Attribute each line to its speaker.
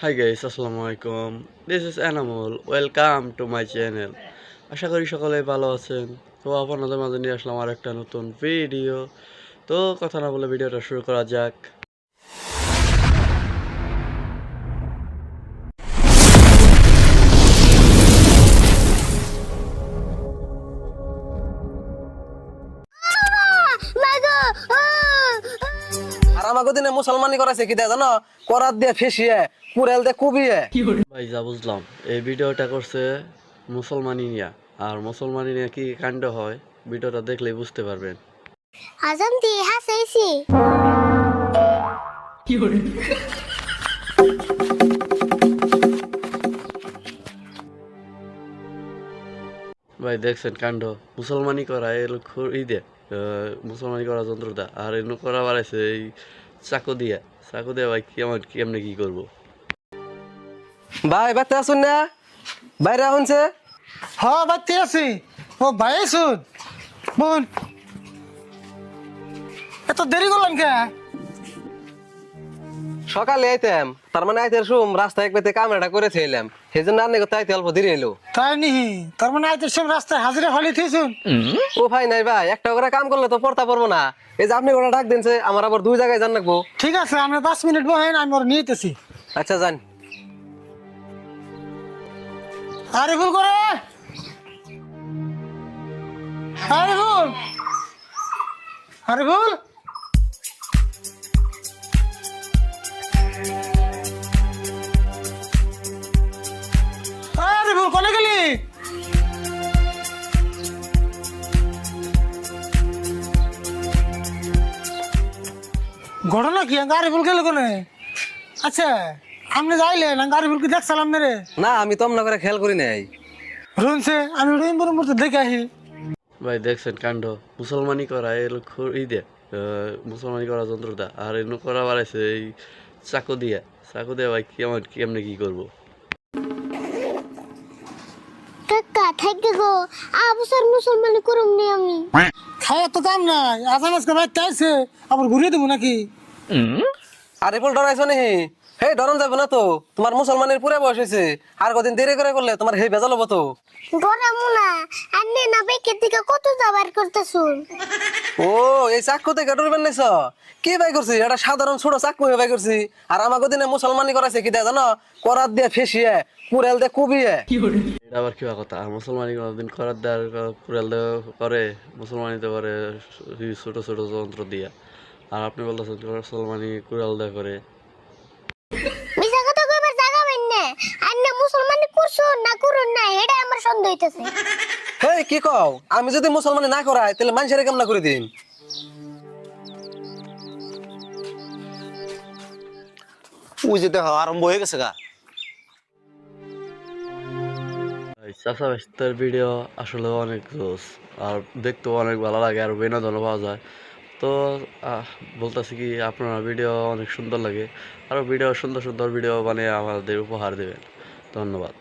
Speaker 1: High guys, আসসালামু আলাইকুম। This is Enamul. Welcome to my channel. আশা করি সকলেই ভালো আছেন। তো আপনাদের মাঝে নিয়ে আসলাম আর একটা নতুন ভিডিও। তো কথা না বলে ভিডিওটা শুরু করা যাক।
Speaker 2: আর আমাকে দিনে মুসলমানি করাইছে কি দেয় জানো? করাত দিয়ে ফেসিয়ে কুড়াল দিয়ে কুবিয়ে।
Speaker 1: ভাই যা বুঝলাম, এই ভিডিওটা করছে মুসলমানি নিয়া। আর মুসলমানি নিয়ে কি কাণ্ড হয় ভিডিওটা দেখলেই বুঝতে পারবেন।
Speaker 3: আজান দিয়ে হাসাইছি।
Speaker 1: ভাই দেখছেন কাণ্ড, মুসলমানি করা ঈদে মুসলমানি করা যন্ত্রটা, আর এগুলো করা বাড়াইছে এই চাকু দিয়ে ভাই কেমনে কি করবো।
Speaker 2: ভাই বাচ্চা আসুন না, বাইরে আনছে।
Speaker 4: হ্যাঁ বাড়তে আছি। ও ভাই শুন বোন, এত দেরি করলেন কে?
Speaker 2: সকালে আইতাম, তার মানে আইতে শুম রাস্তায় এক পেতে কামড়াটা করে ছিলাম, সেই জন্য আর নাকি আইতে অল্প দেরি এলো।
Speaker 4: তাই নিহি, তার মানে আজ সব রাস্তায় হাজিরা হলি থিয়েছুন।
Speaker 2: ও ভাই নাই ভাই, একটা করে কাম করলে তো পড়তা পারবো না। এই যে আপনি ওটা ডাক দিনছে, আমার আবার দুই জায়গায় জান রাখবো।
Speaker 4: ঠিক আছে, আমরা 5 মিনিট বহেন, আমি ওর নিতেছি।
Speaker 2: আচ্ছা যান।
Speaker 4: আরিফুল করে, আরিফুল, আরিফুল, আরিফুল কোনে গেলি? ঘটনা কি? আরিফুল গেল কোনে? আচ্ছা আপনি যাইলেন, আরিফুল কি দেখছিলাম না রে?
Speaker 2: না আমি তো অমনা করে খেয়াল করি নাই।
Speaker 4: রুনছে আমি রুইমপুর মতো দেখে আসি।
Speaker 1: ভাই দেখছেন কাণ্ড, মুসলমানি করা ঈদে মুসলমানি করা যন্ত্রটা, আর এগুলো করা বাড়াইছে এই চাকু দিয়ে ভাই কেমনে কি করবো।
Speaker 3: কাকা থাকে গো, আবসার মুসলমানি করুম নি আমি।
Speaker 4: খাওয়া তো কাম নাই, আসাম আজকে বাইতে আইছে, আবার ঘুরিয়ে দেবো নাকি?
Speaker 2: আর রিপোর্ট ডরাইছো নাকি? হে ডরন যাবে না তো, তোমার মুসলমানের পুরে বয়স হয়েছে, আর কদিন দেরি করে করলে তোমার হে ভেজাল হবো তো।
Speaker 3: ডরে মুনা আন্নে না বেকের দিকে কত যাবার করতেছুন।
Speaker 2: ও এই চাকু থেকে ডরবেন নাইছ? কি বাই করছি? এটা সাধারণ ছোট চাকু হয়ে বাই করছি। আর আমাকে দিনে মুসলমানি করাইছে কি দেয় জানো? করাত দিয়ে ফেসিয়ে কুড়াল দিয়ে কুবিয়ে।
Speaker 1: এটা আবার কি কথা, আর মুসলমানি কোনোদিন করার দেওয়ার কুড়াল দেওয়া করে, মুসলমানিতে করে ছোট ছোট যন্ত্র দিয়া। আর আপনি বলতেছেন মুসলমানি কুড়াল দেওয়া করে।
Speaker 3: মিছা কথা কইবার জাগাবেন না। আন্নে মুসলমানি করছুন না করুন না, এটা আমার সন্দেহ হইতাছে।
Speaker 2: হে কি কও? আমি যদি মুসলমানি না করাই তাহলে মানুষের কেমন করে দিন?
Speaker 5: ওই যে দেখো আরম্ভ হয়ে গেছে গা।
Speaker 1: চাচা ভাইস্তার ভিডিও আসলে অনেক জোস, আর দেখতেও অনেক ভালো লাগে, আর বিনোদনও পাওয়া যায়। তো বলতেছি কি, আপনার ভিডিও অনেক সুন্দর লাগে, আরও ভিডিও সুন্দর সুন্দর ভিডিও বানিয়ে আমাদের উপহার দেবেন। ধন্যবাদ।